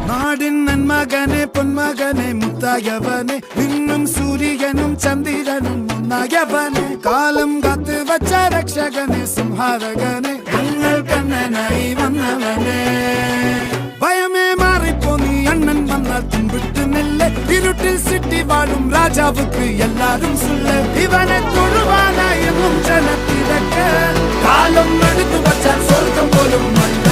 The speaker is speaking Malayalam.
നാടിൻ നന്മകനെ പൊന്മകനെ മുത്തായവനെ നിന്നും സൂര്യനും ചന്ദ്രനും ഒന്നായവനെ കാലം കാത്ത് വച്ച രക്ഷകനെ സംഹാരകനെ ഞങ്ങൾ കണ്ണനായി വന്നവനെ ഭയമേ മാറിപ്പോ നീ അണ്ണൻ വന്നാൽ തുമ്പിട്ട് നെല്ല് ഇരുട്ടിൽ സിറ്റി വാഴും രാജാവുക്ക് എല്ലാരും സുല്ല് ഇവനെ തൊഴുവാനായെന്നും ജനത്തിരക്ക് കാലം എടുത്തു വച്ചാൽ സ്വർഗം പോലും നല്ല